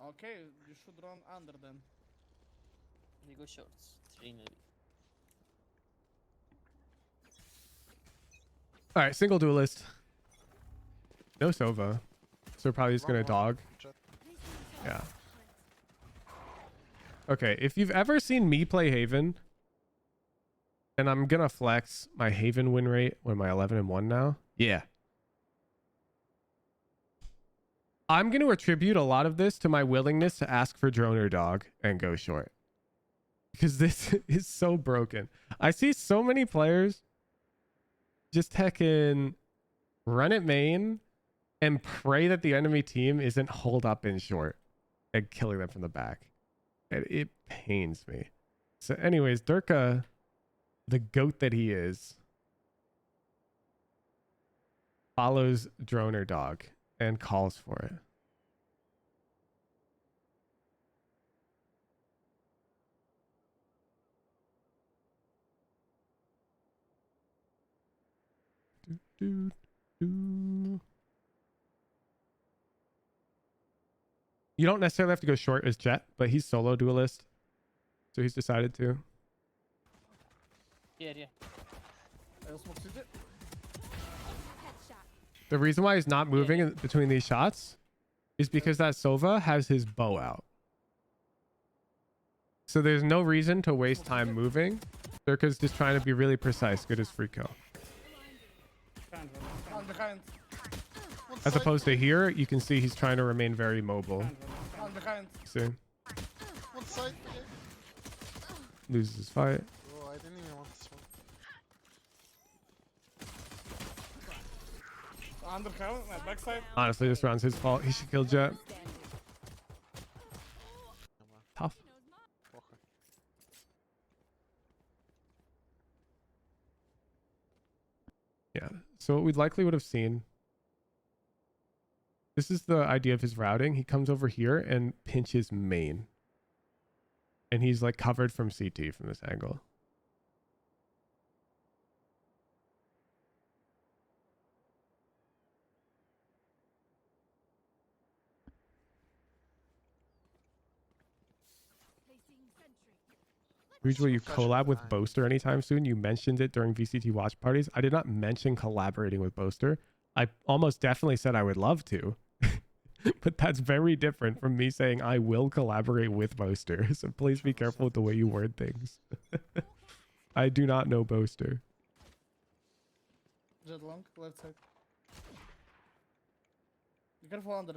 Okay, you should run under then. They go shorts. 3 maybe. All right, single duelist. No Sova. So we're probably just gonna One dog. Jett. Yeah. Okay, if you've ever seen me play Haven, and I'm gonna flex my Haven win rate. What am I, 11-1 now? Yeah. I'm gonna attribute a lot of this to my willingness to ask for drone or dog and go short. Because this is so broken. I see so many players just heckin' run it main and pray that the enemy team isn't holed up in short and killing them from the back. And it pains me. So anyways, Derke, the goat that he is, follows drone or dog and calls for it. Do, do. You don't necessarily have to go short as Jett, but he's solo duelist, so he's decided to. Yeah. I'll smoke city. The reason why he's not moving in between these shots is because that Sova has his bow out. So there's no reason to waste time moving. Derke's just trying to be really precise, good as free kill. Behind. As opposed to here, you can see he's trying to remain very mobile. Behind. See? One side, okay. Loses his fight. Oh, I didn't even want this one. Under heaven, my backside. Honestly, this round's his fault. He should kill Jett. Tough. Похуй. Yeah. So what we likely would have seen. This is the idea of his routing. He comes over here and pinches main. And he's like covered from CT from this angle. Rouge, will you collab with Boaster anytime soon? You mentioned it during VCT watch parties. I did not mention collaborating with Boaster. I almost definitely said I would love to. But that's very different from me saying I will collaborate with Boaster. So please be careful with the way you word things. I do not know Boaster. Jett long, left side. Be careful under.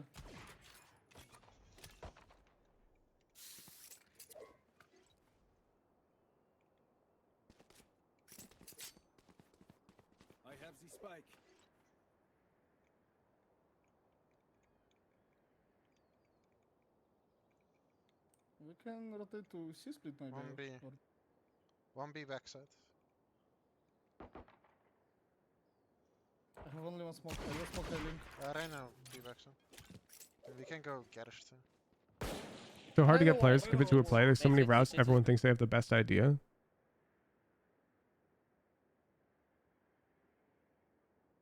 I have the spike. We can rotate to C split maybe. 1B. or- 1B backside. I have only one smoke. I will smoke a link. Arena B backside. We can go garage too. So hard to get players to give it to a play. There's so many routes. Everyone thinks they have the best idea.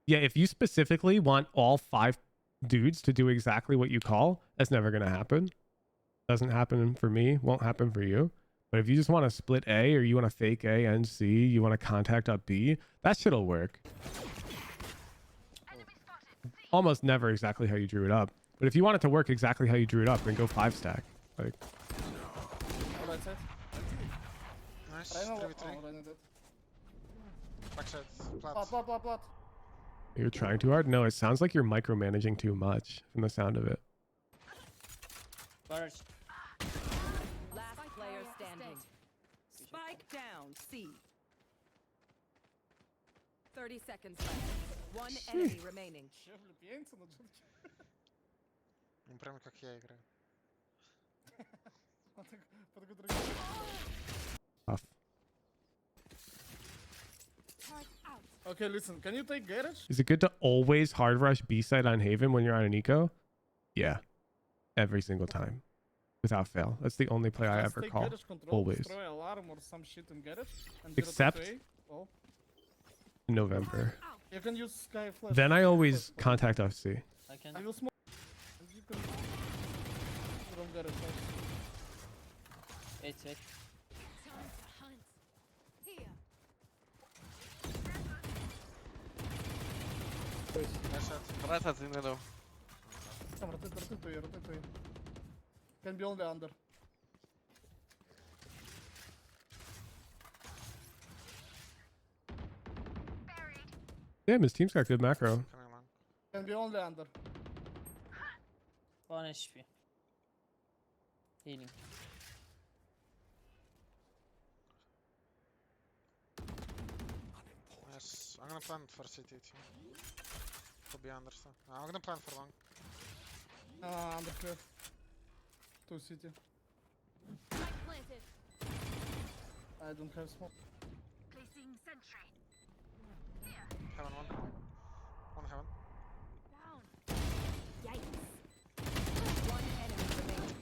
Yeah, if you specifically want all 5 dudes to do exactly what you call, that's never going to happen. Doesn't happen for me, won't happen for you. But if you just want to split A, or you want to fake A and C, you want to contact up B, that shit'll work. Almost never exactly how you drew it up. But if you want it to work exactly how you drew it up, then go 5 stack. Like, Right side. Nice. Rhino. 3v3. Oh, Rhino dead. Backside. Plat, Plat. plat, plat. you're trying too hard? No, it sounds like you're micromanaging too much from the sound of it. Barrage. Last player standing. Spike down. C. 30 seconds left. One enemy remaining. Че, влюбленцы на Джетке? Он прям как я играю. Под другим. Tough. Okay, listen. Can you take garage? Is it good to always hard rush B side on Haven when you're on an eco? Yeah. Every single time. Without fail. That's the only play I Just ever take call. garage control, Always. destroy alarm or some shit in garage. And Except- rotate to A. Oh. In November. You can use sky flash. Then I always Flash. contact FC. I can. I will smoke. And you can... From garage house. 8. Time to hunt. Here. Right at in middle. Come, rotate to you. Can be only under. Damn, his team's got good macro. Coming along. Can be only under. 1 HP. Healing. Yes, I'm gonna plan for CT too. Could be under stuff. I'm gonna plan for long. Under clear. 2 city. Spike planted. I don't have smoke. Placing sentry. Heaven one. One heaven. Down. Yikes. One enemy remaining.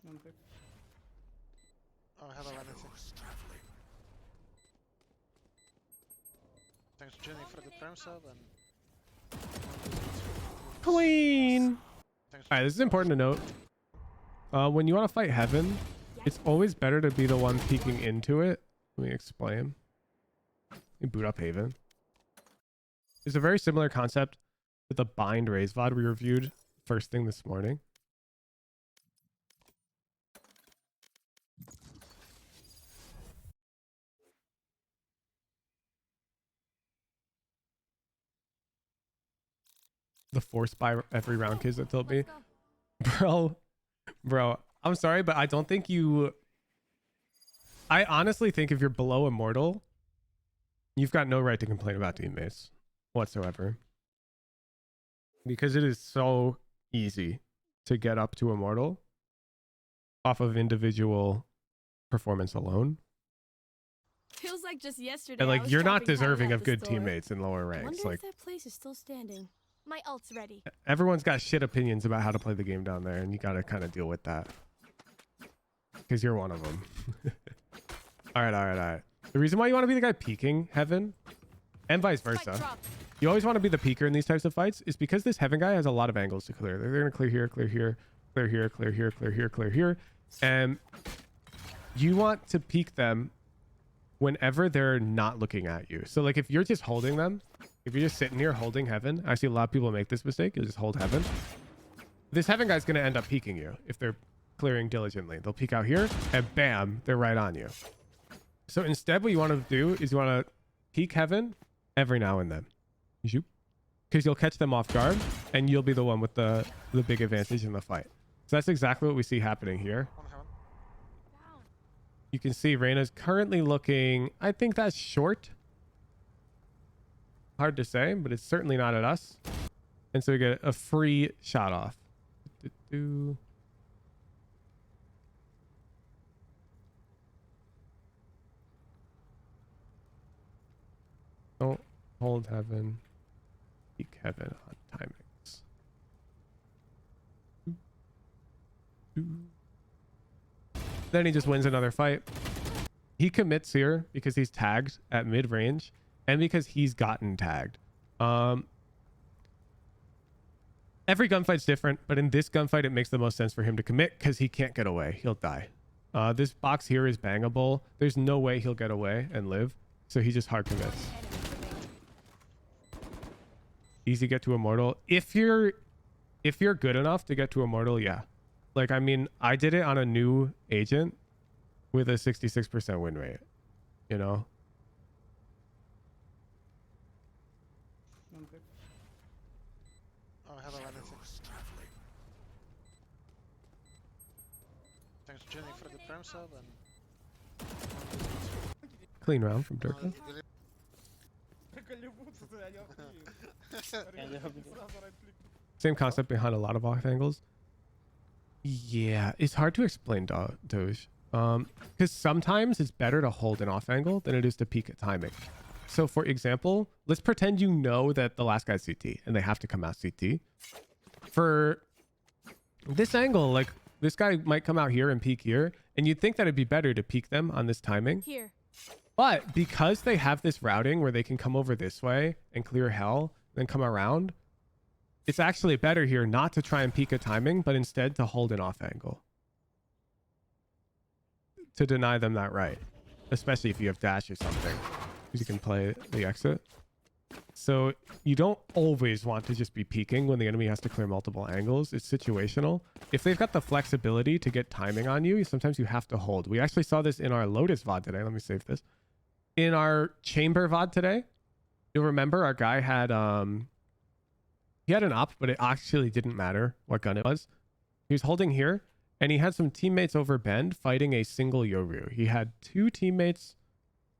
One pick. Oh, I have a vanity. Thanks Jenny for the prime sub and Clean. thanks. All right, this is important to note. When you want to fight Heaven, it's always better to be the one peeking into it. Let me explain. You boot up Haven. It's a very similar concept to the bind raise VOD we reviewed first thing this morning. The force by every round kids that told me. Let's go. Bro, I'm sorry, but I don't think you... I honestly think if you're below Immortal, you've got no right to complain about teammates whatsoever. Because it is so easy to get up to Immortal off of individual performance alone. Feels like just yesterday. And I like, was you're not shopping deserving Halloween of at the good store. teammates in lower I ranks. wonder Like, if that place is still standing. My ult's ready. everyone's got shit opinions about how to play the game down there, and you gotta kind of deal with that. Because you're one of them. All right. The reason why you want to be the guy peeking Heaven, and vice Spike versa, drop. you always want to be the peeker in these types of fights, is because this Heaven guy has a lot of angles to clear. They're going to clear here, clear here, clear here, clear here, clear here, clear here. And you want to peek them whenever they're not looking at you. So like if you're just holding them, if you're just sitting here holding Heaven, I see a lot of people make this mistake. You'll just hold Heaven. This Heaven guy's going to end up peeking you if they're clearing diligently. They'll peek out here and bam, they're right on you. So instead what you want to do is you want to peek Heaven every now and then. Because you'll catch them off guard and you'll be the one with the big advantage in the fight. So that's exactly what we see happening here. One heaven. Down. You can see Reyna's currently looking, I think that's short. Hard to say, but it's certainly not at us. And so we get a free shot off. Don't hold Heaven. Peek Heaven on timings. Then he just wins another fight. He commits here because he's tagged at mid-range and because he's gotten tagged. Every gunfight's different, but in this gunfight, it makes the most sense for him to commit because he can't get away. He'll die. This box here is bangable. There's no way he'll get away and live. So he just hard commits. Enemy remaining. Easy get to Immortal. If you're good enough to get to Immortal, yeah. Like, I mean, I did it on a new agent with a 66% win rate, you know? One pick. Oh, I have a vanity. Thanks Jenny for the prime sub and Clean round from Derke. Same concept behind a lot of off angles. Yeah, it's hard to explain, Doge. Because sometimes it's better to hold an off angle than it is to peek at timing. So for example, let's pretend you know that the last guy's CT and they have to come out CT. For this angle, like this guy might come out here and peek here, and you'd think that it'd be better to peek them on this timing. Here. But because they have this routing where they can come over this way and clear hell, then come around, it's actually better here not to try and peek a timing, but instead to hold an off angle. To deny them that right. Especially if you have dash or something. Because you can play the exit. So you don't always want to just be peeking when the enemy has to clear multiple angles. It's situational. If they've got the flexibility to get timing on you, sometimes you have to hold. We actually saw this in our Lotus VOD today. Let me save this. In our Chamber VOD today, you'll remember our guy had he had an op, but it actually didn't matter what gun it was. He was holding here, and he had some teammates over bend fighting a single Yoru. He had 2 teammates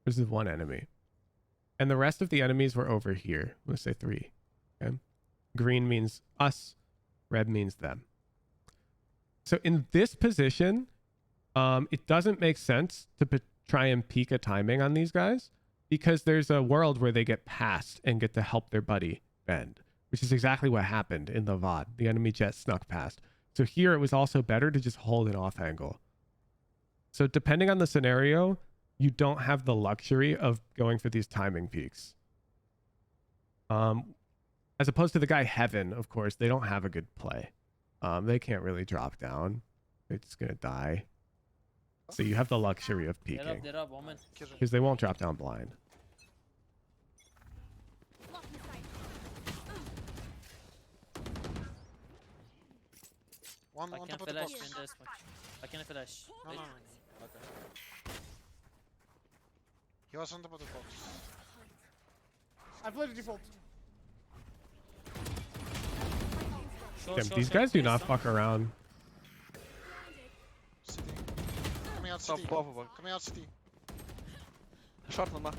versus 1 enemy. And the rest of the enemies were over here. Let's say 3. Okay. Green means us. Red means them. So in this position, it doesn't make sense to try and peek a timing on these guys because there's a world where they get past and get to help their buddy bend, which is exactly what happened in the VOD. The enemy Jett snuck past. So here it was also better to just hold an off angle. So depending on the scenario, you don't have the luxury of going for these timing peaks. As opposed to the guy Heaven, of course, they don't have a good play. They can't really drop down. They're just going to die. So you have the luxury of peeking. They're up, Omen. Because they won't drop down blind. One I on can top of the flash box. in this much. I can flash. No, Wait. no, no. Okay. He was on top of the box. I played default. Damn, these guys do not fuck around. City. Coming out Top city. boven. Coming out city. Short nog maar.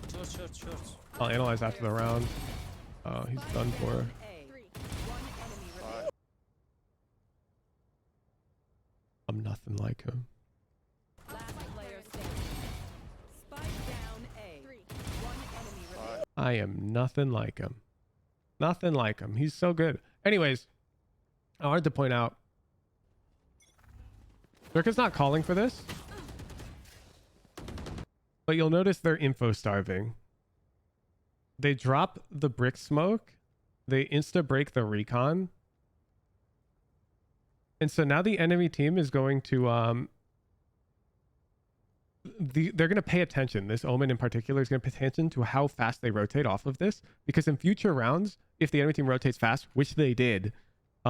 Short. I'll analyze after the round. Oh, he's done for. A. One enemy remaining. I'm nothing like him. Last player standing. Spike down A. One enemy remaining. I am nothing like him. Nothing like him. He's so good. Anyways, I wanted to point out. Derke's not calling for this. But you'll notice they're info starving. They drop the brick smoke. They insta break the recon. And so now the enemy team is going to they're going to pay attention. This Omen in particular is going to pay attention to how fast they rotate off of this, because in future rounds, if the enemy team rotates fast, which they did,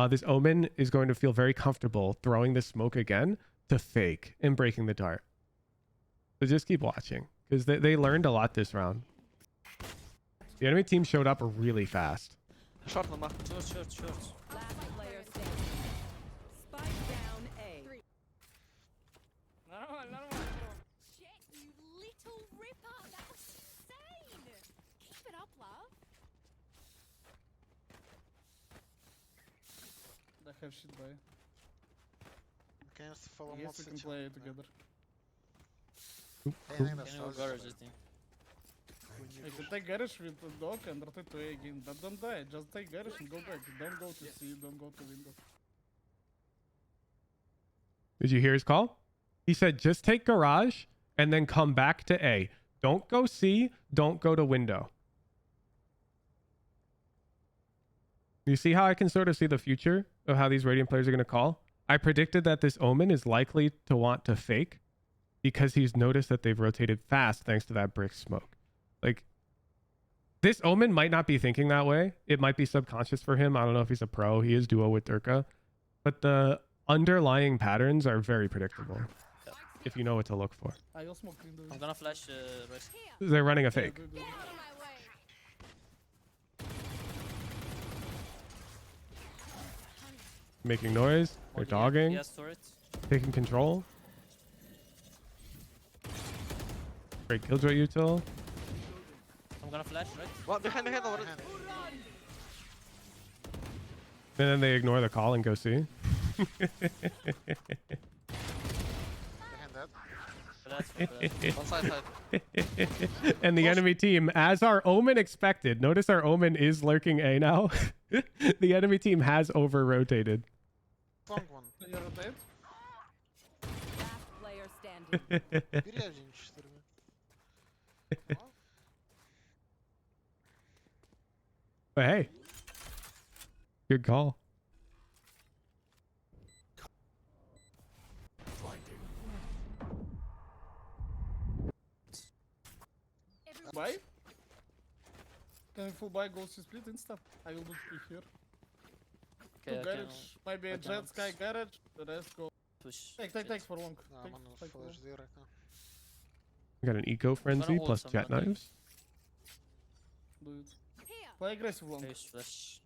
this Omen is going to feel very comfortable throwing the smoke again to fake and breaking the dart. So just keep watching, because they learned a lot this round. The enemy team showed up really fast. Short nog maar. Short. Last player standing. Spike down A. Jett, you little ripper. That was insane. Keep it up, love. They have shit by. Can you follow Yes, we can play together. Hey, I think that's Can you go ours. garage this thing? You can take garage with the dog and rotate to A again. But don't die. Just take garage and go back. Don't go to C. Don't go to window. Did you hear his call? He said, just take garage and then come back to A. Don't go C. Don't go to window. You see how I can sort of see the future of how these Radiant players are going to call? I predicted that this Omen is likely to want to fake because he's noticed that they've rotated fast thanks to that brick smoke. Like, this Omen might not be thinking that way. It might be subconscious for him. I don't know if he's a pro. He is duo with Derke. But the underlying patterns are very predictable if you know what to look for. I also smoke window. I'm gonna flash right. They're running a fake. Get out of my way. Making noise. They're dogging. Yes, turret. Taking control. Great killjoy util. I'm gonna flash right. Wat? Behind. Alweer. And then they ignore the call and go see. Behind that. Flash. One side. And the enemy team, as our Omen expected, notice our Omen is lurking A now. The enemy team has over-rotated. Long one. You rotate? Last player standing. Biri evciymiş durumu. But hey, Good call. Buy? Can we full buy gold to split insta? I will do split here. Okay, Two I garage, maybe I a can Jett Sky garage, the rest go. push. Take Jett. for long. No, Take, I'm on a take for long. flash D right now. We got an eco frenzy ult, plus I'm jet gonna take. knives. Do it. Here. Play aggressive long. Face flash.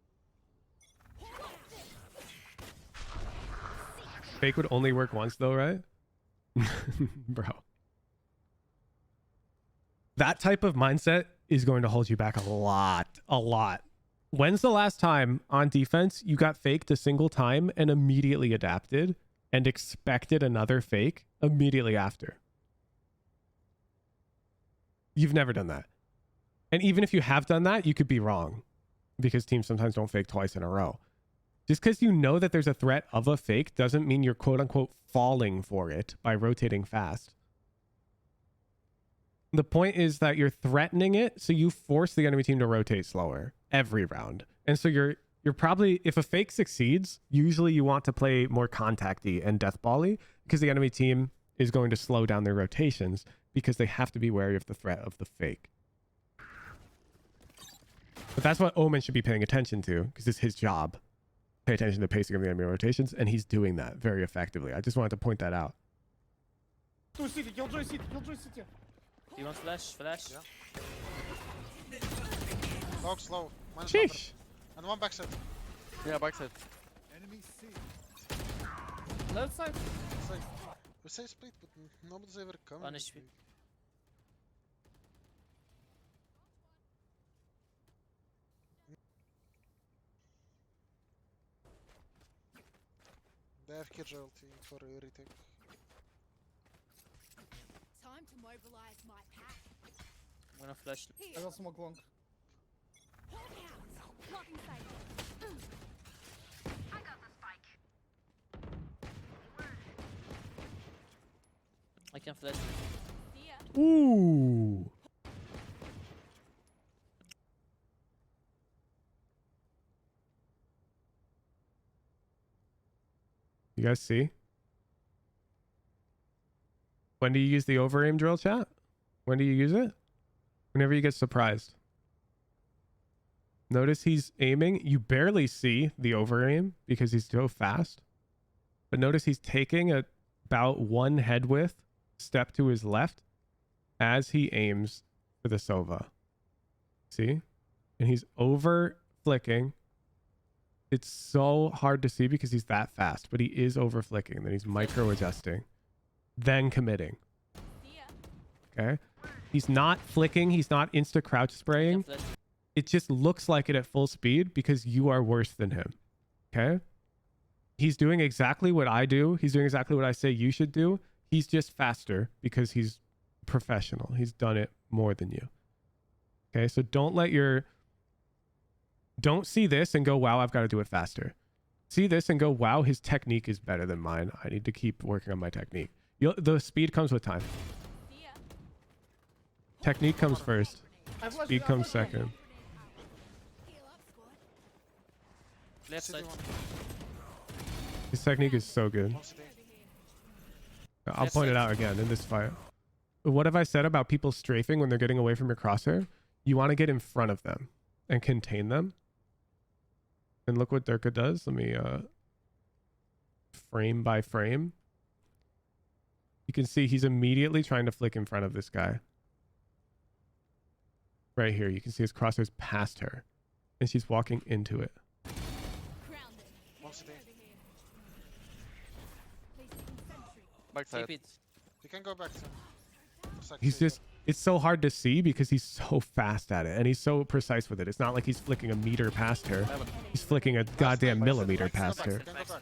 Fake would only work once though, right? Bro. That type of mindset is going to hold you back a lot. A lot. When's the last time on defense you got faked a single time and immediately adapted and expected another fake immediately after? You've never done that. And even if you have done that, you could be wrong because teams sometimes don't fake twice in a row. Just because you know that there's a threat of a fake doesn't mean you're quote unquote falling for it by rotating fast. The point is that you're threatening it, so you force the enemy team to rotate slower every round. And so you're probably, if a fake succeeds, usually you want to play more contacty and deathball-y because the enemy team is going to slow down their rotations because they have to be wary of the threat of the fake. But that's what Omen should be paying attention to because it's his job. Pay attention to the pacing of the enemy rotations, and he's doing that very effectively. I just wanted to point that out. Two city, Killjoy city, Killjoy city. Do you want flash? Flash? Yeah. Dog slow. Minus Sheesh. and one backside. Yeah, backside. Left side. It's like, we say split, but nobody's ever coming. 1 HP. They have casualty for a retake. Time to mobilize my pack. I'm gonna flash. I Here. got smoke long. Hawk out. Blocking sight. I can flash. See ya. Ooh. You guys see? When do you use the over aim drill, chat? When do you use it? Whenever you get surprised. Notice he's aiming. You barely see the over aim because he's so fast. But notice he's taking about one head width step to his left as he aims for the Sova. See? And he's over flicking. It's so hard to see because he's that fast, but he is over flicking. Then he's micro adjusting, then committing. See ya. Okay? He's not flicking. He's not insta crouch I spraying. can flash. It just looks like it at full speed because you are worse than him. Okay? He's doing exactly what I do. He's doing exactly what I say you should do. He's just faster because he's professional. He's done it more than you. Okay? So don't see this and go, wow, I've got to do it faster. See this and go, wow, his technique is better than mine. I need to keep working on my technique. The speed comes with time. See ya. Technique comes first. I flash Speed I comes flash second. Heal up, squad. Left City side. one. His technique is so good. One city. I'll Left point it side. out again in this fight. What have I said about people strafing when they're getting away from your crosshair? You want to get in front of them and contain them. And look what Derke does. Let me frame by frame. You can see he's immediately trying to flick in front of this guy. Right here. You can see his crosshairs past her. And she's walking into it. Grounded. One city. Over here. Placing sentry. Backside. Keep it. You can go back to. He's just, it's so hard to see because he's so fast at it and he's so precise with it. It's not like he's flicking a meter past her. He's flicking a goddamn millimeter past her You can go back.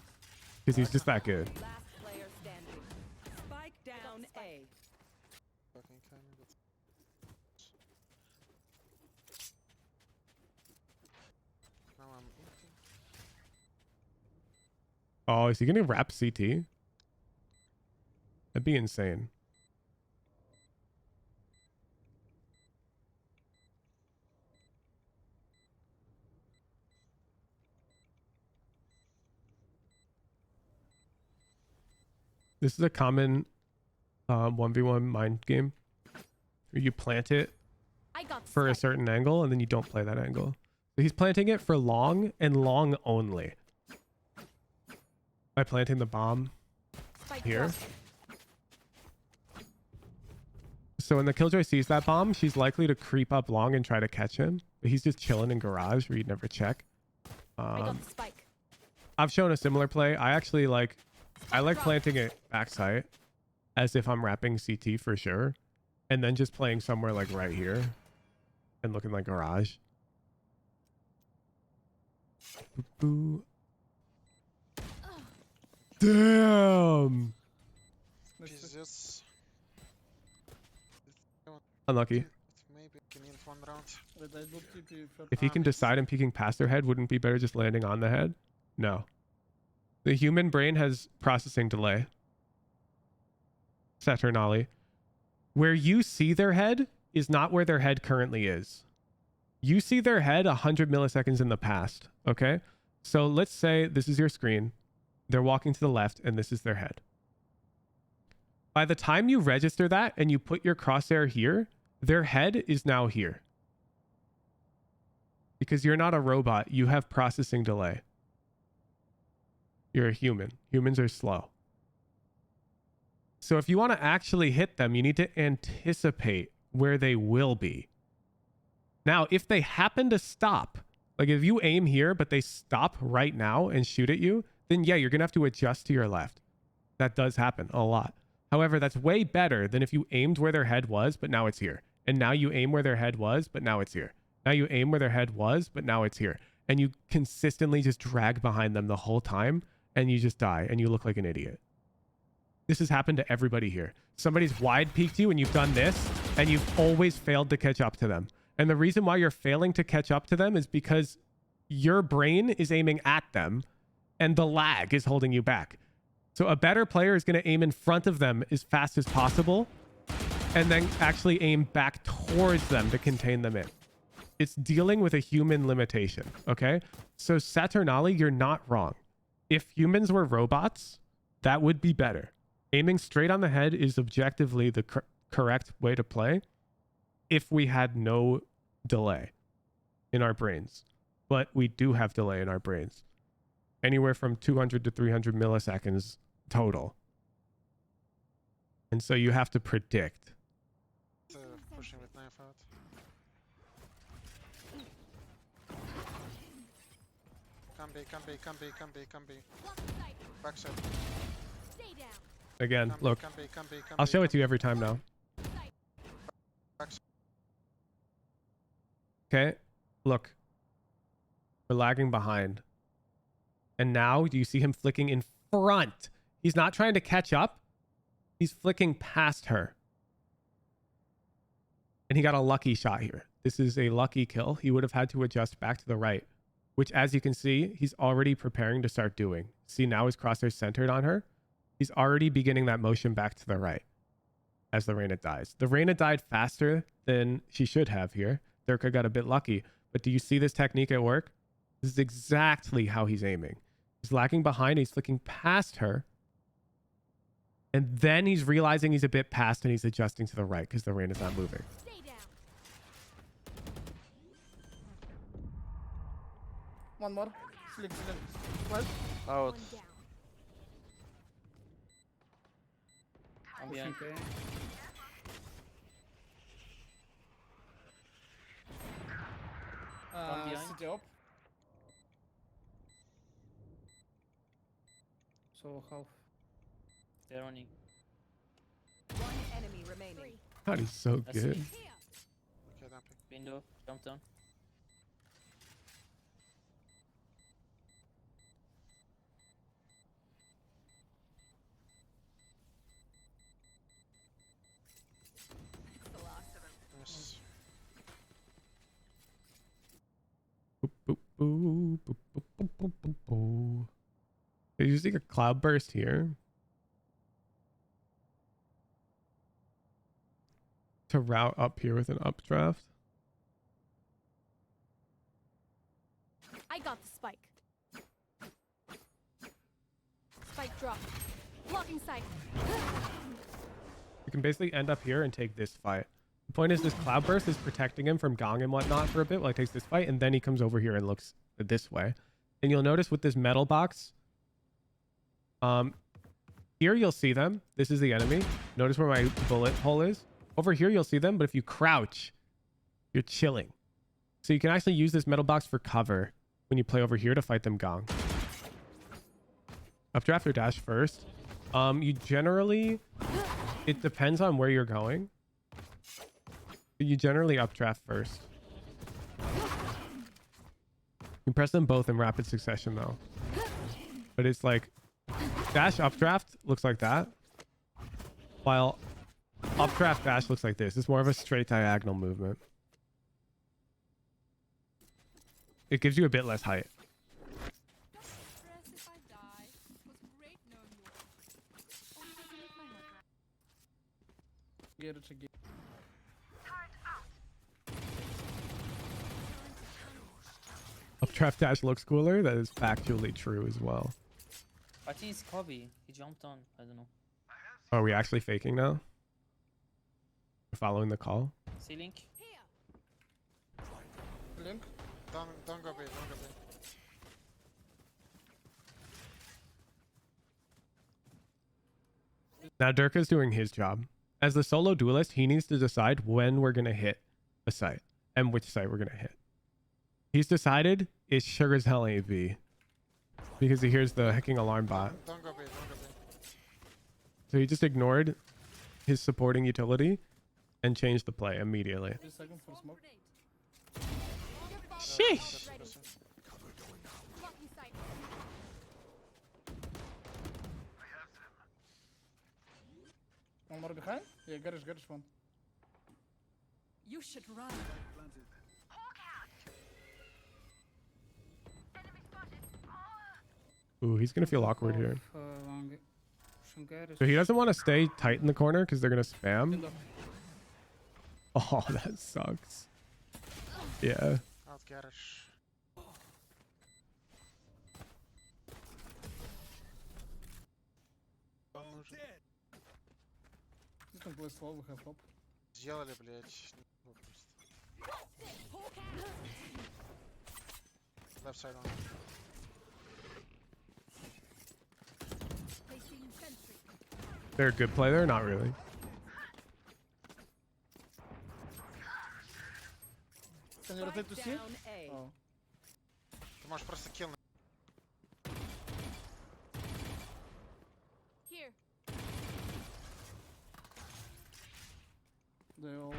because he's just that good. Last player standing. Spike down A. Fucking can, but... Now I'm empty. Oh, is he gonna wrap CT? That'd be insane. This is a common 1v1 mind game where you plant it I got the for a spike. certain angle and then you don't play that angle. So he's planting it for long and long only. By planting the bomb Spike here. dropped. So when the Killjoy sees that bomb, she's likely to creep up long and try to catch him. But he's just chilling in garage where you'd never check. I got the spike. I've shown a similar play. I like planting it backside as if I'm wrapping CT for sure. And then just playing somewhere like right here and looking like garage. Boo. Damn. Jesus. Unlucky. Maybe can in one round. Wait, I do TP first. If he can decide and peeking past their head, wouldn't it be better just landing on the head? No. The human brain has processing delay. Saturnali. Where you see their head is not where their head currently is. You see their head 100 milliseconds in the past, okay? So let's say this is your screen. They're walking to the left and this is their head. By the time you register that and you put your crosshair here, their head is now here. Because you're not a robot, you have processing delay. You're a human. Humans are slow. So if you want to actually hit them, you need to anticipate where they will be. Now, if they happen to stop, like if you aim here, but they stop right now and shoot at you, then yeah, you're going to have to adjust to your left. That does happen a lot. However, that's way better than if you aimed where their head was, but now it's here. And now you aim where their head was, but now it's here. Now you aim where their head was, but now it's here. And you consistently just drag behind them the whole time, and you just die, and you look like an idiot. This has happened to everybody here. Somebody's wide peeked you, and you've done this, and you've always failed to catch up to them. And the reason why you're failing to catch up to them is because your brain is aiming at them, and the lag is holding you back. So a better player is going to aim in front of them as fast as possible, and then actually aim back towards them to contain them in. It's dealing with a human limitation, okay? So Saturnali, you're not wrong. If humans were robots, that would be better. Aiming straight on the head is objectively the correct way to play if we had no delay in our brains. But we do have delay in our brains. Anywhere from 200 to 300 milliseconds total. And so you have to predict. Pushing with knife out. Come B. Block the sight. Backside. Stay down. Again, Come look, B. I'll show it to you every time now. Sight. Okay, look. We're lagging behind. And now, do you see him flicking in front? He's not trying to catch up. He's flicking past her. And he got a lucky shot here. This is a lucky kill. He would have had to adjust back to the right, which, as you can see, he's already preparing to start doing. See, now his crosshair's centered on her. He's already beginning that motion back to the right as the Reyna dies. The Reyna died faster than she should have here. Derke got a bit lucky. But do you see this technique at work? This is exactly how he's aiming. He's lagging behind. He's flicking past her. And then he's realizing he's a bit past and he's adjusting to the right because the Reyna's not moving. Stay down. One more. Slick. Flash. Out. One down. I'm behind. Okay. One behind. City up. So half. They're running. One enemy remaining. Three. God, he's so That's good. it. Here. Okay, dumping. Window. Jump down. Yes. Boop, boop, boop, boop, boop, boop, boop, boop, boop. They're using a cloud burst here to route up here with an updraft. I got the spike. Spike drop. Blocking sight. You can basically end up here and take this fight. The point is this Cloudburst is protecting him from Gong and whatnot for a bit while he takes this fight, and then he comes over here and looks this way. And you'll notice with this metal box, here you'll see them. This is the enemy. Notice where my bullet hole is. Over here you'll see them, but if you crouch, you're chilling. So you can actually use this metal box for cover when you play over here to fight them Gong. Updraft or dash first. You generally, it depends on where you're going. You generally updraft first. You press them both in rapid succession though. But it's like dash updraft looks like that, while updraft dash looks like this. It's more of a straight diagonal movement. It gives you a bit less height. Don't stress if I die. It was great knowing you. Only to make my heart right. Get it again. Updraft dash looks cooler. That is factually true as well. I think it's Kobe. He jumped on. I don't know. Are we actually faking now? We're following the call? C-Link. Here. Link. Don't go B, don't go B. Now Derke's doing his job. As the solo duelist, he needs to decide when we're going to hit a site and which site we're going to hit. He's decided it's sure as hell ain't B because he hears the hacking alarm bot. Don't go B, don't go B. So he just ignored his supporting utility and changed the play immediately. 3 seconds for smoke. Sheesh. Blocking sight. One more behind? Yeah, garage one. You should run. Ooh, he's going to feel awkward here. Long. Garage. So he doesn't want to stay tight in the corner because they're going to spam. Window. Oh, that sucks. Yeah. Out garage. Он нужен. You can play slow, we have hope. Сделали, блядь. Ну, просто. Left side on. Placing sentry. They're a good player? Not really. Can you rotate to C? Down A. Oh. Ты можешь просто kill. Here. They all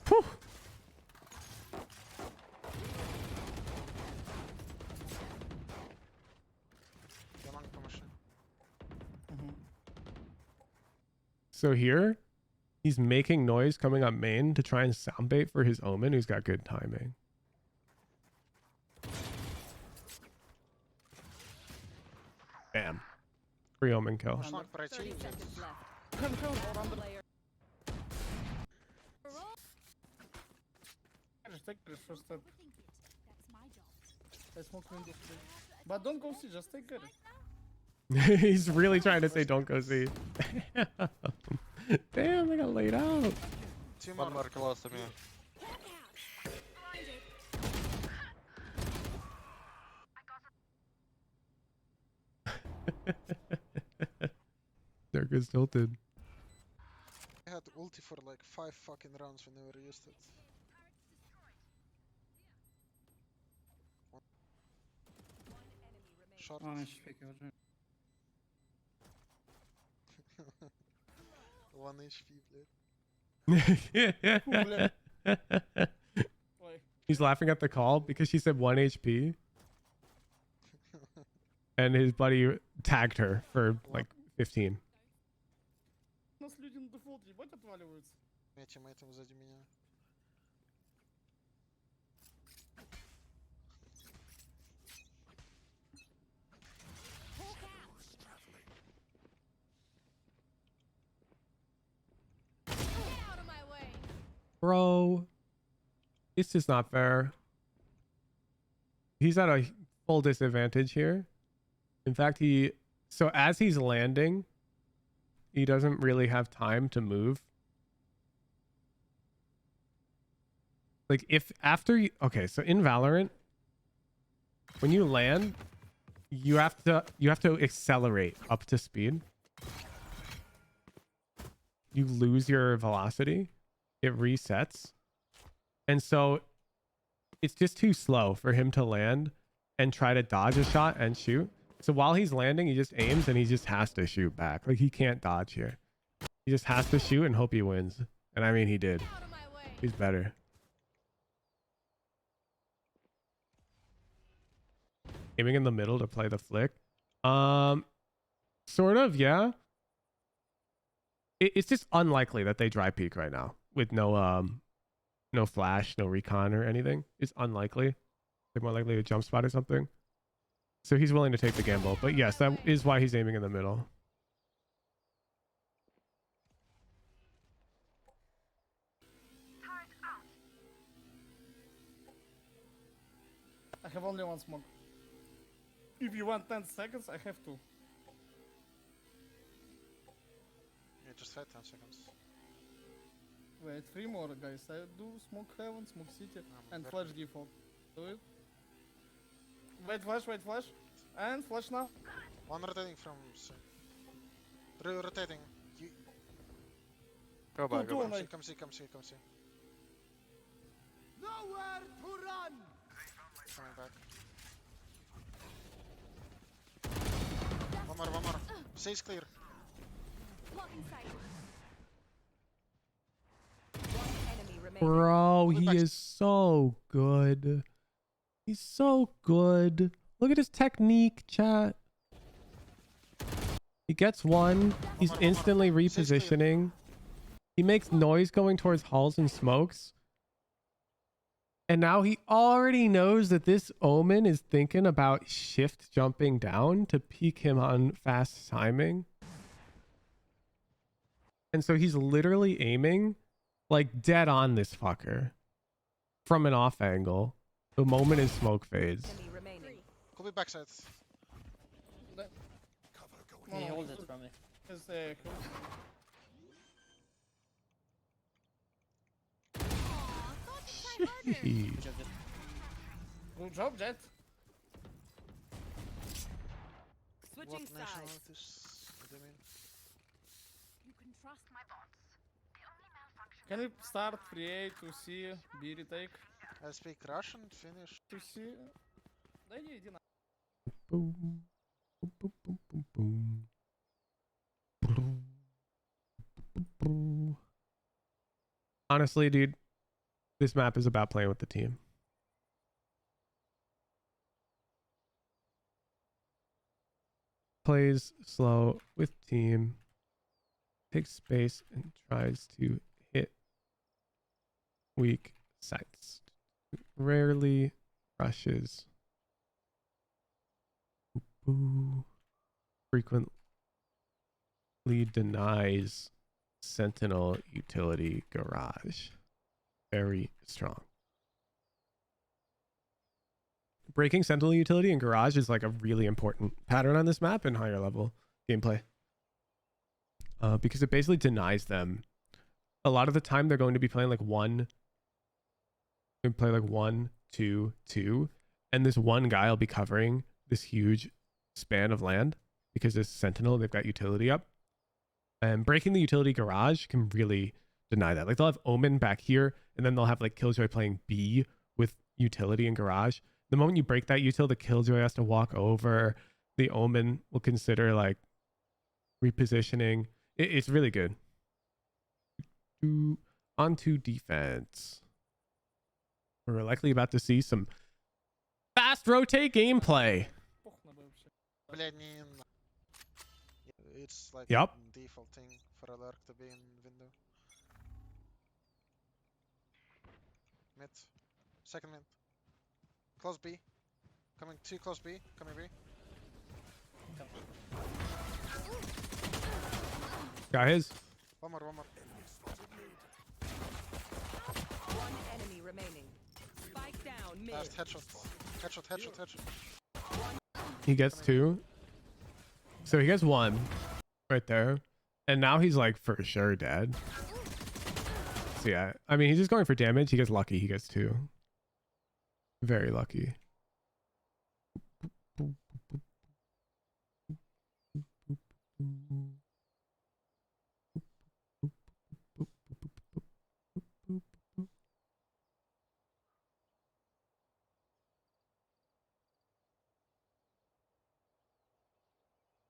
Whew. Я могу по машине. So here, he's making noise coming up main to try and sound bait for his Omen, who's got good timing. Bam. Free Omen kill. Шланг пройти. 30 seconds left. Come, or under. Player. Garage, take the first step. Overthink it. That's my job. I smoke window. But don't go C, just take garage. He's really trying to say don't go see. Damn, I got laid out. Two more. One more close me. Derke's tilted. I had ulti for like 5 fucking rounds when never used it. Short. One HP, blade. Ой. He's laughing at the call because she said 1 HP. And his buddy tagged her for like 15. У нас люди на дефолт ебать отваливаются. Этим сзади меня. Bro, this is not fair. He's at a full disadvantage here. In fact, so as he's landing, he doesn't really have time to move. Like if after you, okay, so in Valorant, when you land, you have to accelerate up to speed. You lose your velocity, it resets. And so it's just too slow for him to land and try to dodge a shot and shoot. So while he's landing, he just aims and he just has to shoot back. Like he can't dodge here. He just has to shoot and hope he wins. And I mean, he did. Out of my way. He's better. Aiming in the middle to play the flick. Sort of, yeah. It's just unlikely that they dry peek right now with no flash, no recon or anything. It's unlikely. They're more likely to jump spot or something. So he's willing to take the gamble. But yes, that is why he's aiming in the middle. I have only one smoke. If you want 10 seconds, I have two. Yeah, just wait 10 seconds. Wait, 3 more guys. I do smoke heaven, smoke city, and very flash default. Do it. Wait flash. And flash now. One rotating from C. Rotating. You Go back, Two, go back. mate. come see. Nowhere to run! Coming back. One more. C is clear. Blocking sight. One enemy remaining. Bro, he back. is so good. He's so good. Look at his technique, chat. He gets one. He's instantly repositioning. He makes noise going towards halls and smokes. And now he already knows that this Omen is thinking about shift jumping down to peek him on fast timing. And so he's literally aiming like dead on this fucker from an off angle the moment his smoke fades. Enemy remaining. Could be backside. Can you hold it from me? Is Aw, thought to try harder. Jeez. Good job, Jett. good job, Jett. Switching What sides. nationalities? What do you mean? You can trust my bots. Can we start free A to C, B retake? I speak Russian, Finnish. To C? Да не, иди на. Boom. Boom, boom, boom, boom, boom. Boom. Boom, boom. Honestly, dude, this map is about playing with the team. Plays slow with team, takes space and tries to hit weak sites. Rarely rushes. Ooh. Frequently denies Sentinel utility garage. Very strong. Breaking Sentinel utility and garage is like a really important pattern on this map in higher level gameplay. Because it basically denies them. A lot of the time they're going to be playing like 1, 2, 2, and this one guy will be covering this huge span of land because this Sentinel, they've got utility up. And breaking the utility garage can really deny that. Like they'll have Omen back here, and then they'll have like Killjoy playing B with utility and garage. The moment you break that util, the Killjoy has to walk over. The Omen will consider like repositioning. It's really good. Onto defense. We're likely about to see some fast rotate gameplay. Пох на Б вообще. Бля, не на. It's like Yup. default thing for a lurk to be in window. Mid. Second mid. Close B. Coming too close B. Coming B. Got his. One more. remaining. Spike down mid. Last headshot. Headshot. He gets 2. So he gets 1 right there. And now he's like for sure dead. So yeah, I mean, he's just going for damage. He gets lucky. He gets 2. Very lucky.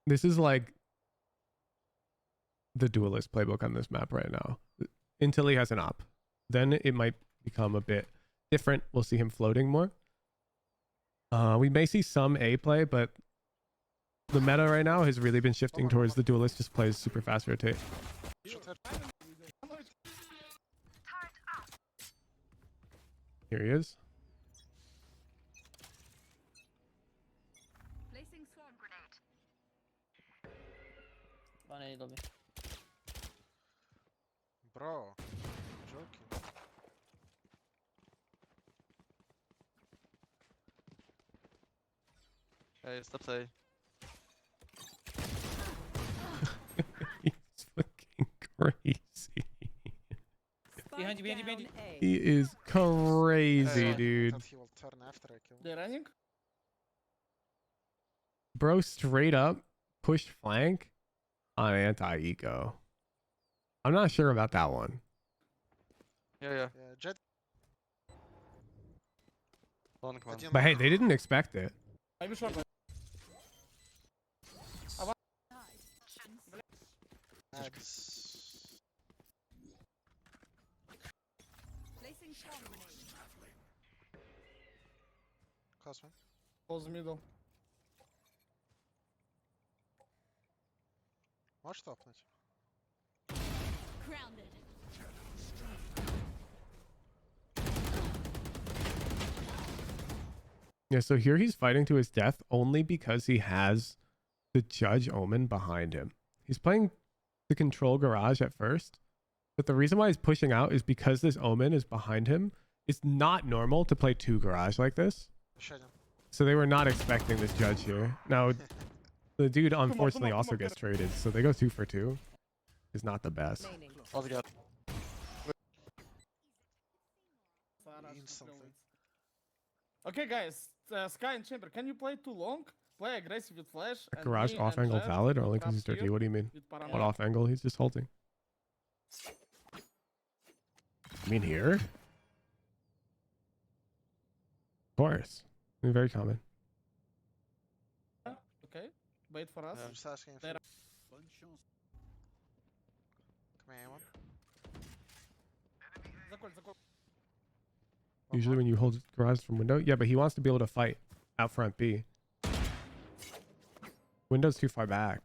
This is like the duelist playbook on this map right now. Until he has an op. Then it might become a bit different. We'll see him floating more. We may see some A play, but the meta right now has really been shifting towards the duelist just plays super fast rotate. Here he is. Placing swarm grenade. One A lobby. Bro. Joking. Hey, stop say. He's fucking crazy. Behind you, behind you, behind you. Down A. He is crazy, I dude. thought he will turn after I kill him. They're running. Bro straight up pushed flank on anti-eco. I'm not sure about that one. Yeah. Yeah, Jett. One come on. Один But hey, they didn't expect it. Maybe short. Ads. Placing swarm grenade. Close one. Close middle. Можешь топнуть? Grounded. Yeah, so here he's fighting to his death only because he has the Judge Omen behind him. He's playing the control garage at first, but the reason why he's pushing out is because this Omen is behind him. It's not normal to play 2 garage like this. Еще один. So they were not expecting this Judge here. Now, the dude unfortunately also gets traded, so they go 2 for 2. Is not the best. Remaining. Let's go. Instantly. Okay, guys. Sky and Chamber, can you play too long? Play aggressive with flash. and Garage me off and angle Jett valid or will only because trap he's Derke? here What do you mean? with paranoia. What off angle? He's just halting. I mean here? Of course. I mean, very common. Okay, wait for us. Yeah. I'm just asking if There- Come here, one. Заколь, заколь. Usually when you hold garage from window. Yeah, but he wants to be able to fight out front B. Window's too far back.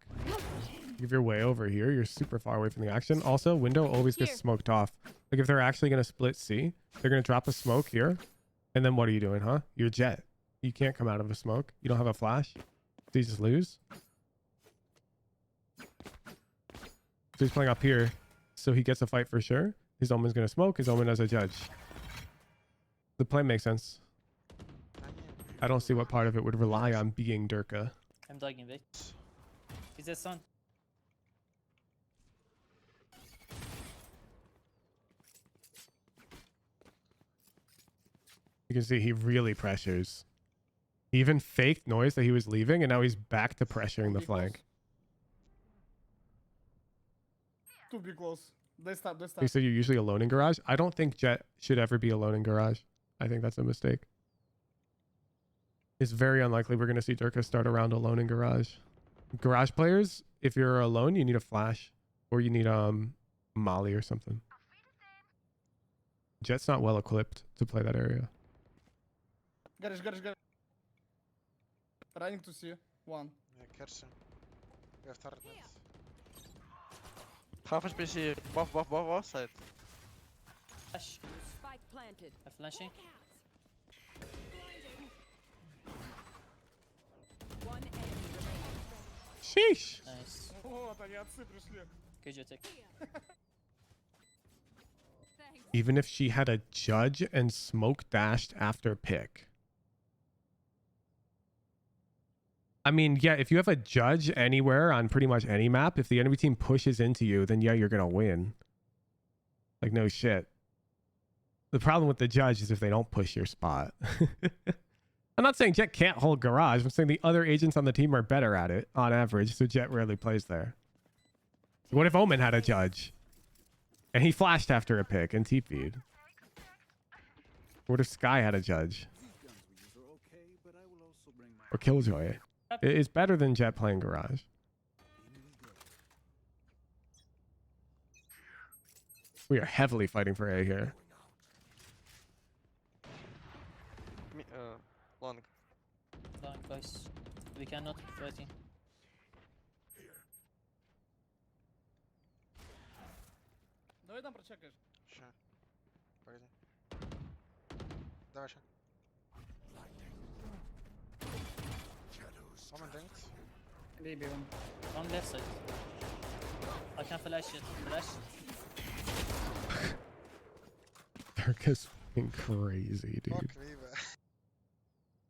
If you're way over here, you're super far away from the action. Also, window always gets smoked off. Like if they're actually going to split C, they're going to drop a smoke here. And then what are you doing, huh? You're Jett. You can't come out of a smoke. You don't have a flash. So you just lose. So he's playing up here. So he gets a fight for sure. His Omen's going to smoke. His Omen as a judge. The play makes sense. I don't see what part of it would rely on being Derke. I'm dogging back. Is that son? You can see he really pressures. He even faked noise that he was leaving, and now he's back to pressuring the flank. Too be close. They stop, they stop. You said you're usually alone in garage. I don't think Jett should ever be alone in garage. I think that's a mistake. It's very unlikely we're going to see Derke start a round alone in garage. Garage players, if you're alone, you need a flash. Or you need Molly or something. Jett's not well equipped to play that area. Garage, garage, garage. Running to see. One. Yeah, Kersi. We have turret mid. Half HPC. Both side. Flash. Spike planted. I'm flashing. One enemy remaining. Sheesh. Nice. Вот они, отцы пришли. Good job, Tech. Thanks. even if she had a judge and smoke dashed after pick. I mean, yeah, if you have a judge anywhere on pretty much any map, if the enemy team pushes into you, then yeah, you're gonna win. Like, no shit. The problem with the judge is if they don't push your spot. I'm not saying Jett can't hold garage. I'm saying the other agents on the team are better at it on average, so Jett rarely plays there. What if Omen had a judge? And he flashed after a pick and TP'd? What if Sky had a judge? Or Killjoy? It's better than Jett playing garage. We are heavily fighting for A here. Long. Long, guys. We cannot be fighting. Давай там прочекаешь. Ща. Погоди. Давай ща. Omen dinked. Maybe one. On left side. I can flash it. Flash. Derke's fucking crazy, dude. Fuck me, man.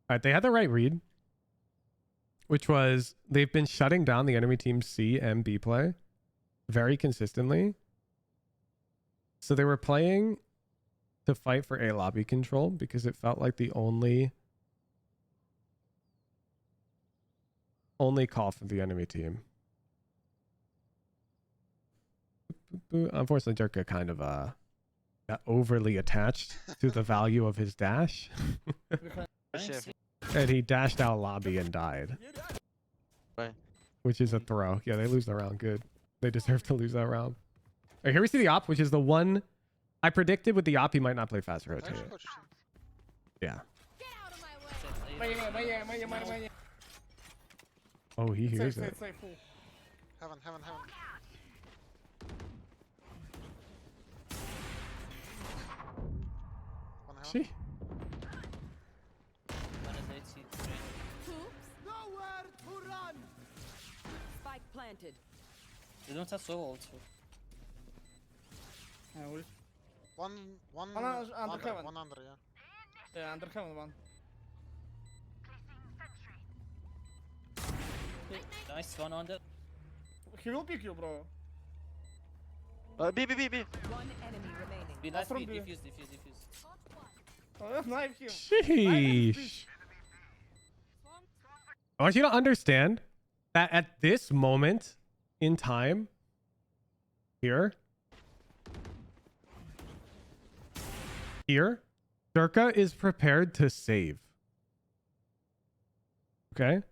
Alright, they had the right read, which was they've been shutting down the enemy team's C and B play very consistently. So they were playing to fight for A lobby control because it felt like the only call for the enemy team. Unfortunately, Derke kind of got overly attached to the value of his dash. And he dashed out lobby and died. Right. Which is a throw. Yeah, they lose the round. Good. They deserve to lose that round. Alright, here we see the op, which is the one I predicted with the op he might not play fast rotate. Actually, coach, Yeah. Get out of my way. Моя. Oh, he hears Safe, it. safe, full. heaven. One heaven. She. Oops. Nowhere to run. Spike planted. They don't have soul also. One One under under, heaven. one under, yeah. Yeah, under heaven one. Nice one on the. He will pick you, bro. B. One enemy remaining. Be nice, from be B. defuse. Knife him. Sheesh. I want you to understand that at this moment in time, here, Derke is prepared to save. Okay?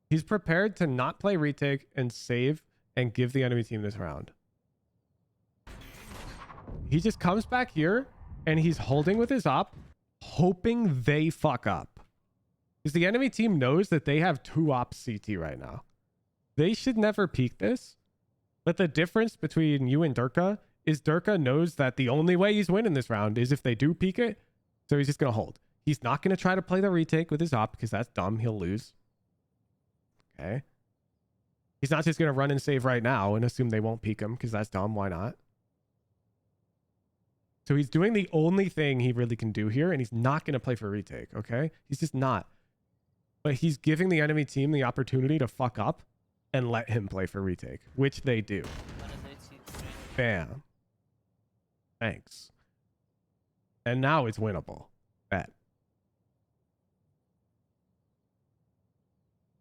He's prepared to not play retake and save and give the enemy team this round. He just comes back here and he's holding with his op, hoping they fuck up. Because the enemy team knows that they have 2 ops CT right now. They should never peek this. But the difference between you and Derke is Derke knows that the only way he's winning this round is if they do peek it. So he's just going to hold. He's not going to try to play the retake with his op because that's dumb. He'll lose. Okay. He's not just going to run and save right now and assume they won't peek him because that's dumb. Why not? So he's doing the only thing he really can do here, and he's not going to play for retake, okay? He's just not. But he's giving the enemy team the opportunity to fuck up and let him play for retake, which they do. Bam. Thanks. And now it's winnable. Bet.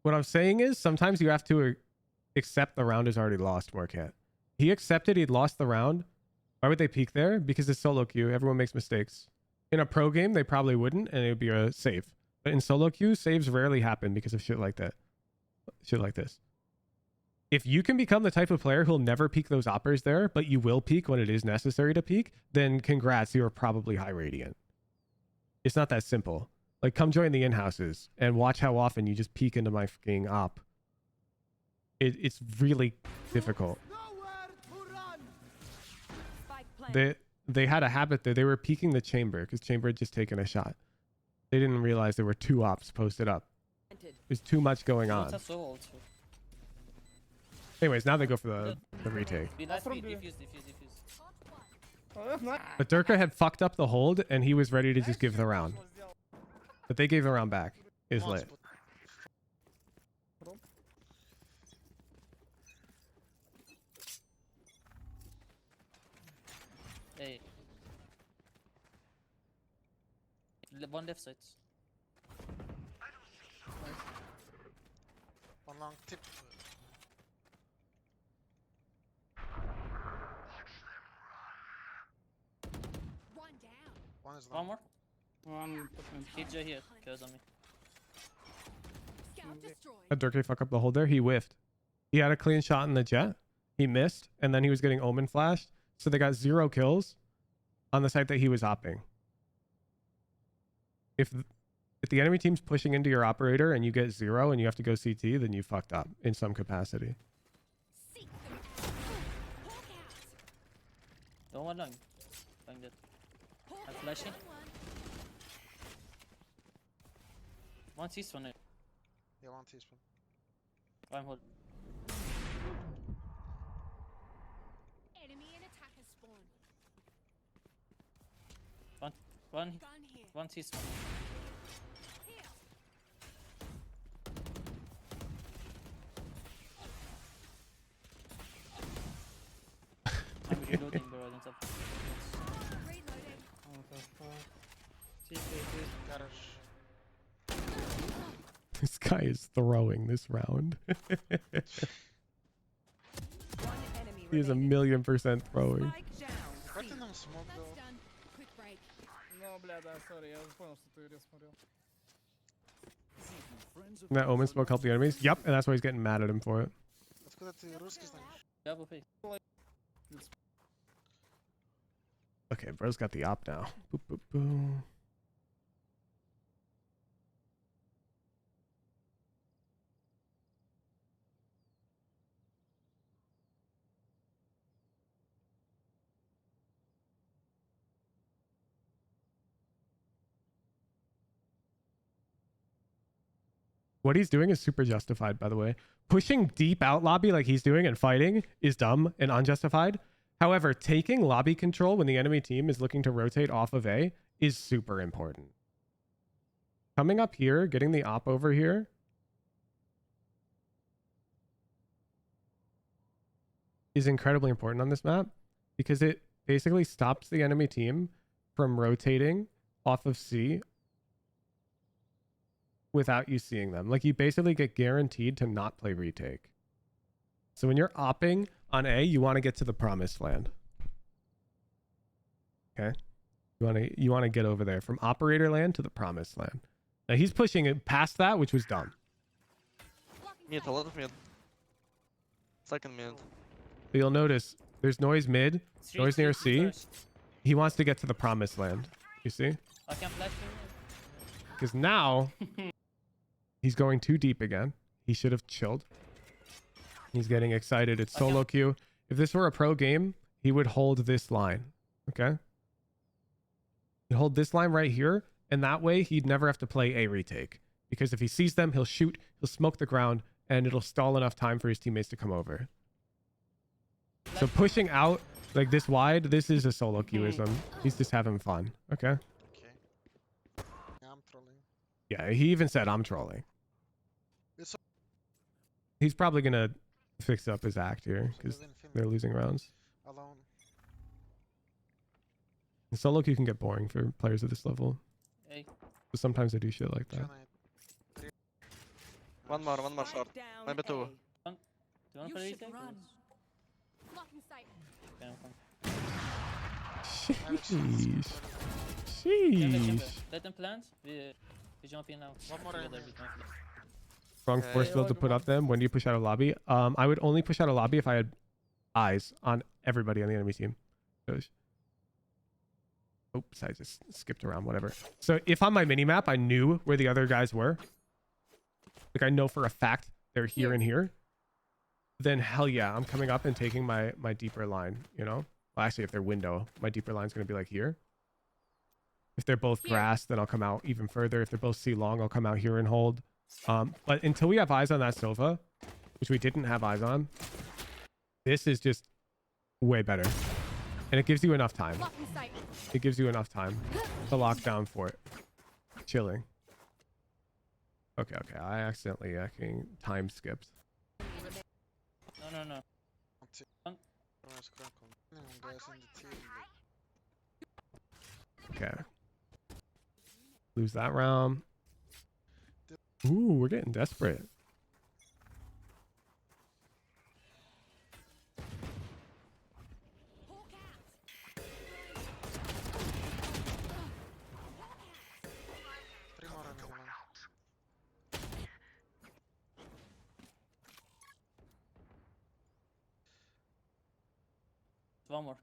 What I'm saying is sometimes you have to accept the round is already lost, Morcat. He accepted he'd lost the round. Why would they peek there? Because it's solo queue. Everyone makes mistakes. In a pro game, they probably wouldn't, and it would be a save. But in solo queue, saves rarely happen because of shit like that. Shit like this. If you can become the type of player who'll never peek those oppers there, but you will peek when it is necessary to peek, then congrats, you're probably high radiant. It's not that simple. Like, come join the in-houses and watch how often you just peek into my fucking op. It's really difficult. Nowhere to run. They had a habit there. They were peeking the chamber because chamber had just taken a shot. They didn't realize there were 2 ops posted up. There's too much going on. Anyways, now they go for the retake. Be nice, From be B. defuse. Oh, nice. But Derke had fucked up the hold, and he was ready to just give the round. But they gave the round back. Is Once, lit. but Hey. One left side. one long tip. One down. One is One long. more. One. TJ here. Goes on me. Scout destroyed. Had Derke fuck up the hold there. He whiffed. He had a clean shot in the Jett. He missed, and then he was getting Omen flashed. So they got 0 kills on the site that he was opping. If the enemy team's pushing into your operator and you get 0 and you have to go CT, then you fucked up in some capacity. Seek them out. Hawk out. Don't want long. Long dead. Hawk I'm out. flashing. One. One sees one. Yeah, one teaspoon. I'm hold. Enemy and attacker spawn. One. Gun here. One sees one. Here. I'm reloading, bro. I don't have. Reloading. What the fuck? Garage. This guy is throwing this round. One enemy He is remaining. 1,000,000% throwing. Spike down. Let them smoke That's though. done. Quick break. No, бля, да, sorry, я понял, что ты рез смотрел. That Omen smoke helped the enemies. Yep, and that's why he's getting mad at him for it. Откуда ты русский знаешь? Yeah, but hey. Okay, bro's got the op now. Boop, boop, boom. What he's doing is super justified, by the way. Pushing deep out lobby like he's doing and fighting is dumb and unjustified. However, taking lobby control when the enemy team is looking to rotate off of A is super important. Coming up here, getting the op over here. Is incredibly important on this map because it basically stops the enemy team from rotating off of C without you seeing them. Like you basically get guaranteed to not play retake. So when you're opping on A, you want to get to the promised land. Okay? You want to get over there from operator land to the promised land. Now he's pushing it past that, which was dumb. Blocking Mid, a sight. lot of mid. Second mid. But you'll notice there's noise mid, Three, noise near three, C. first. He wants to get to the promised land. You see? I can flash you. Because now he's going too deep again. He should have chilled. He's getting excited. It's Okay. solo queue. If this were a pro game, he would hold this line. Okay? He'd hold this line right here, and that way he'd never have to play a retake. Because if he sees them, he'll shoot, he'll smoke the ground, and it'll stall enough time for his teammates to come over. So pushing out like this wide, this is a solo queuism. He's just having fun. Okay? Okay. Yeah, I'm trolling. Yeah, he even said I'm trolling. It's He's probably gonna fix up his act here so because within Finland. they're losing rounds. Alone. And solo queue can get boring for players at this level. Hey. But sometimes they do shit like that. Tonight. One more short. Spike down Maybe two. A. Do you want to play retake? Blocking sight. Okay, fine. Sheesh. Chamber, Sheesh. let them plant. We jump in now. One more Together enemy. with my flash. Wrong Okay. force field to put up them. When do you push out a lobby? I would only push out a lobby if I had eyes on everybody on the enemy team. Gosh. Oops, I just skipped around, whatever. So if on my mini map I knew where the other guys were, like I know for a fact they're here and here, then hell yeah, I'm coming up and taking my deeper line, you know? Well, actually, if they're window, my deeper line's going to be like here. If they're both Here. grass, then I'll come out even further. If they're both C long, I'll come out here and hold. But until we have eyes on that Sova, which we didn't have eyes on, this is just way better. And it gives you enough time. Blocking sight. It gives you enough time to lock down for it. Chilling. Okay, okay. I accidentally time skipped. No, no, no. Okay. Lose that round. Ooh, we're getting desperate. Three more enemy, man. One more.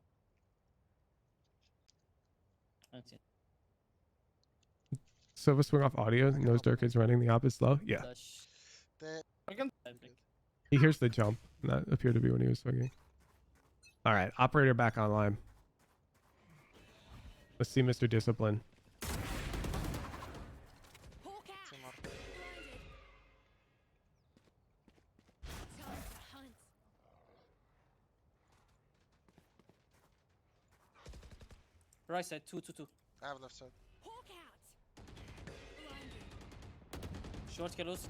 That's it. Silver swing off audio. Knows Derke is running the opposite slow. Yeah. Flash. They I can. I blink. He hears the jump. And that appeared to be when he was swinging. All right. Operator back online. Let's see Mr. Discipline. Hawk out. two more. Blinded. Time to hunt. Right side, 2, 2, 2. I have left side. Hawk out. Blinded. Short close.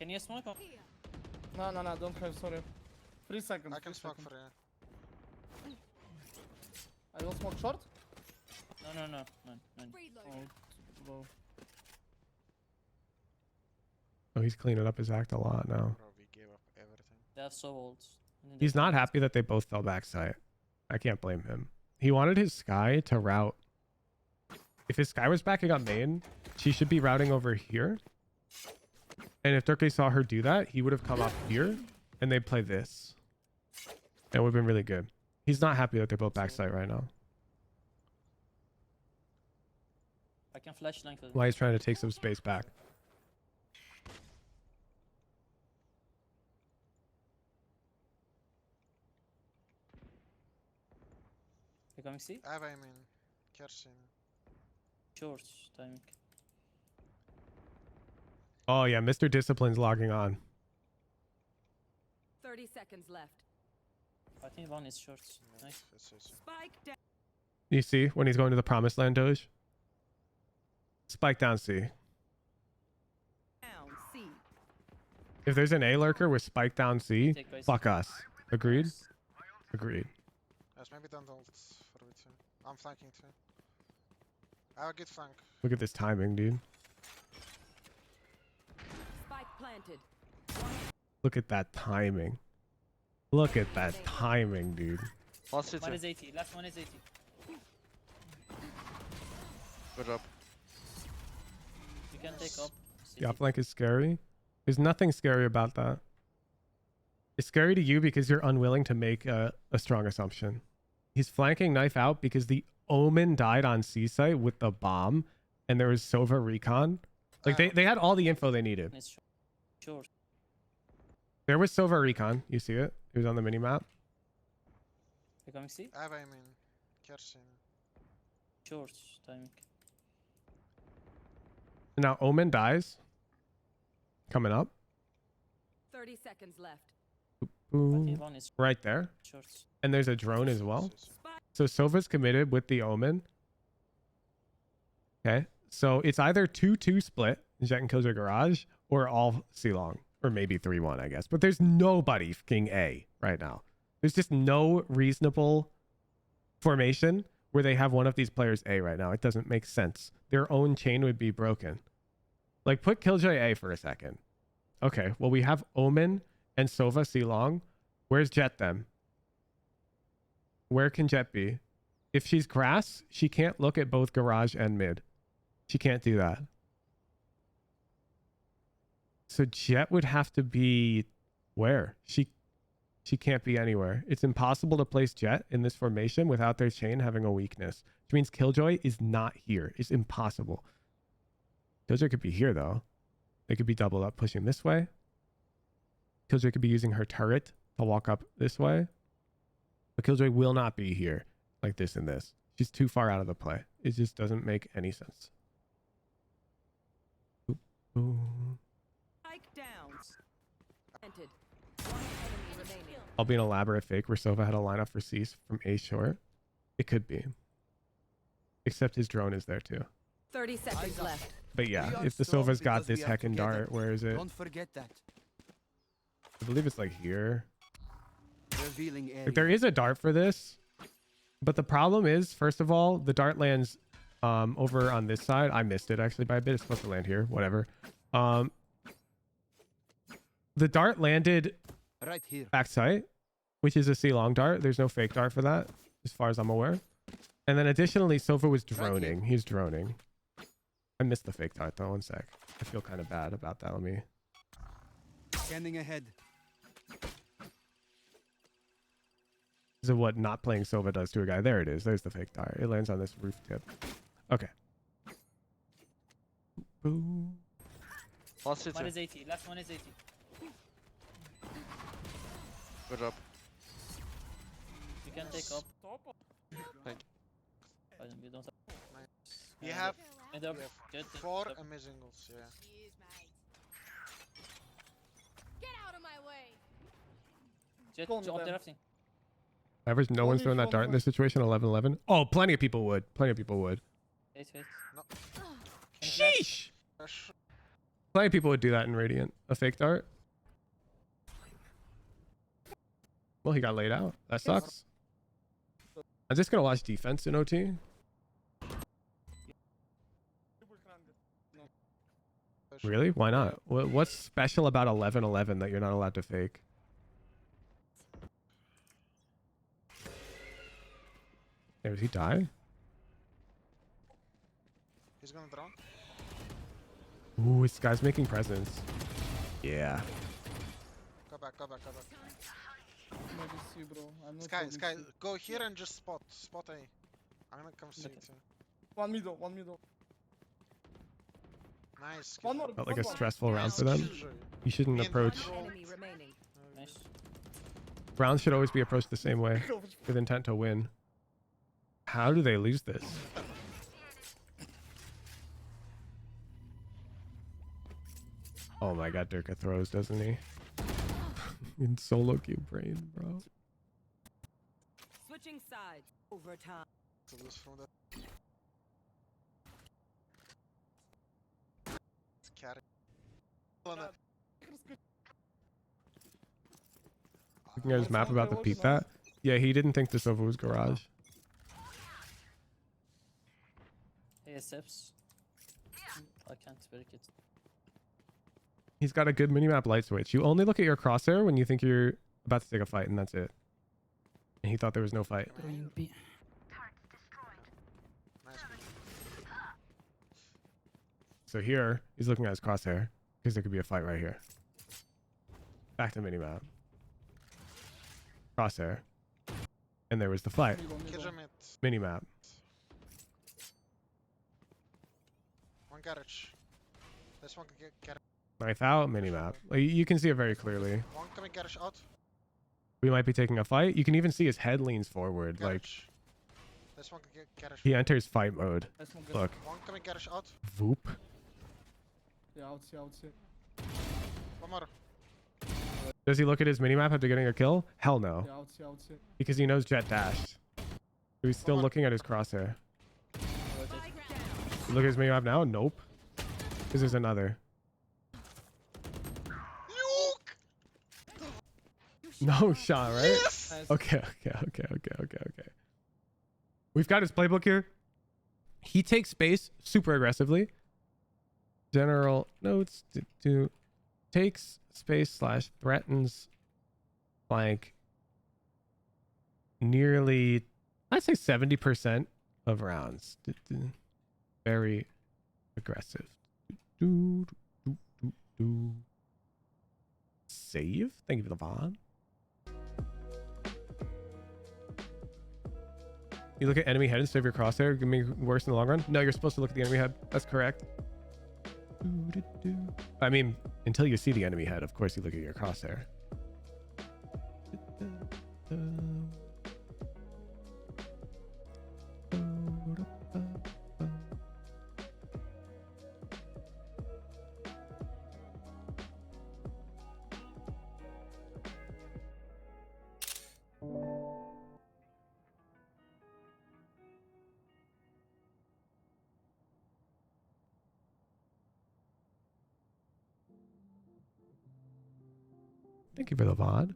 Can you smoke? Or? Here. No, no, no. Don't have. Sorry. 3 seconds. I can 3 smoke seconds. for you. I will smoke short. No, no, no. None. Reload. Oh, low. Oh, he's cleaning up his act a lot now. Bro, we gave up everything. They have so old. He's not happy that they both fell back site. I can't blame him. He wanted his Sky to route. If his Sky was backing up main, she should be routing over here. And if Derke saw her do that, he would have come up here and they'd play this. That would have been really good. He's not happy that they're both back site right now. I can flash line for them. Why he's trying to take some space back. You coming C? I have aim in Kershin. Short timing. Oh yeah, Mr. Discipline's logging on. 30 seconds left. I think one is short. Nice. Spike down. You see when he's going to the promised land doge? Spike down C. C. If there's an A lurker with spike down C, Take base. fuck us. Agreed? Agreed. Yes, maybe don't ult for V2. I'm flanking too. I have a good flank. Look at this timing, dude. Spike planted. Look at that timing. Look at that timing, dude. Last city. One is 80. Last one is 80. Good job. You can take up. The uplink is scary. There's nothing scary about that. It's scary to you because you're unwilling to make a strong assumption. He's flanking knife out because the Omen died on C site with the bomb and there was Sova recon. Like they had all the info they needed. It's short. Short. There was Sova recon. You see it? It was on the mini map. You coming C? I have aim in Kershin. Short timing. Now Omen dies. Coming up. 30 seconds left. I Boom. think one is Right there. short. And there's a drone as well. Spike. So Sova's committed with the Omen. Okay. So it's either 2-2 split, Jett and Killjoy Garage, or all C long. Or maybe 3-1, I guess. But there's nobody fucking A right now. There's just no reasonable formation where they have one of these players A right now. It doesn't make sense. Their own chain would be broken. Like, put Killjoy A for a second. Okay, well, we have Omen and Sova C long. Where's Jett then? Where can Jett be? If she's grass, she can't look at both garage and mid. She can't do that. So Jett would have to be where? She can't be anywhere. It's impossible to place Jett in this formation without their chain having a weakness, which means Killjoy is not here. It's impossible. Killjoy could be here though. They could be doubled up pushing this way. Killjoy could be using her turret to walk up this way. But Killjoy will not be here like this and this. She's too far out of the play. It just doesn't make any sense. Oop, ooh. Spike down. Planted. One enemy remaining. I'll be an elaborate fake where Sova had a lineup for Cease from A short. It could be. Except his drone is there too. 30 seconds left. But We yeah, are if the strong Sova's got because we this are heckin' together. dart, where is it? Don't forget that. I believe it's like here. Revealing area. Like there is a dart for this, but the problem is, first of all, the dart lands over on this side. I missed it actually by a bit. It's supposed to land here. Whatever. The dart landed Right here. backside, which is a C long dart. There's no fake dart for that, as far as I'm aware. And then additionally, Sova was droning. He's droning. I missed the fake dart though. One sec. I feel kind of bad about that. Let me. Scanning ahead. This is what not playing Sova does to a guy. There it is. There's the fake dart. It lands on this roof tip. Okay. Boom. Last city. One is 80. Last one is 80. Good job. You can take up. Thank I don't, you don't have. We have End up. we have Jett, 4 up. amazing goals, yeah. Cheers, mate. Get out of my way. Jett, Go on with up them. there, everything. Average, no one's throwing that dart in this situation. 11-11. Oh, plenty of people would. Plenty of people would. Wait. Ugh. Can you flash? Sheesh. Rush. Plenty of people would do that in Radiant. A fake dart. Well, he got laid out. That sucks. I'm just gonna watch defense in OT. Really? Why not? What's special about 11-11 that you're not allowed to fake? Hey, does he die? He's gonna drown. Ooh, this guy's making presence. Yeah. Go back, go back, go back. Maybe see, bro. I'm not Sky, holding Sky, C. go here and just spot A. I'm gonna come see Okay. it. One middle, one middle. Nice. One more. Felt like a one more. stressful round for them. You shouldn't Me and approach. One Enemy remaining. Nice. Rounds should always be approached the same way, with intent to win. How do they lose this? Oh my god, Derke throws, doesn't he? In solo queue brain, bro. Switching sides. Overtime. to lose from that. It's carry. On it. Looking at his map about to peep that. Yeah, he didn't think this over was garage. ASFs. I can't break it. He's got a good minimap light switch. You only look at your crosshair when you think you're about to take a fight, and that's it. And he thought there was no fight. Nice. So here, he's looking at his crosshair, because there could be a fight right here. Back to minimap. Crosshair. And there was the fight. Middle, middle. Kitchen mid. Minimap. One garage. This one can get garage. Knife out, minimap. Like, you can see it very clearly. One coming garage out. We might be taking a fight. You can even see his head leans forward. Like, Garage. This one can get garage. he enters fight mode. Nice one, good. Look. One coming garage out. Voop. Yeah, I would see, I would see. One more. Does he look at his minimap after getting a kill? Hell no. Yeah, I would see, I would see. Because he knows Jett dashed. He's still looking at his crosshair. You look at his minimap now? Nope. Because there's another. No shot, right? Nice. Okay. We've got his playbook here. He takes space super aggressively. General notes to takes space / threatens like nearly, I'd say 70% of rounds. Very aggressive. Save. Thank you for the VOD. You look at enemy head instead of your crosshair, gonna make it worse in the long run. No, you're supposed to look at the enemy head. That's correct. I mean, until you see the enemy head, of course you look at your crosshair. Thank you for the VOD.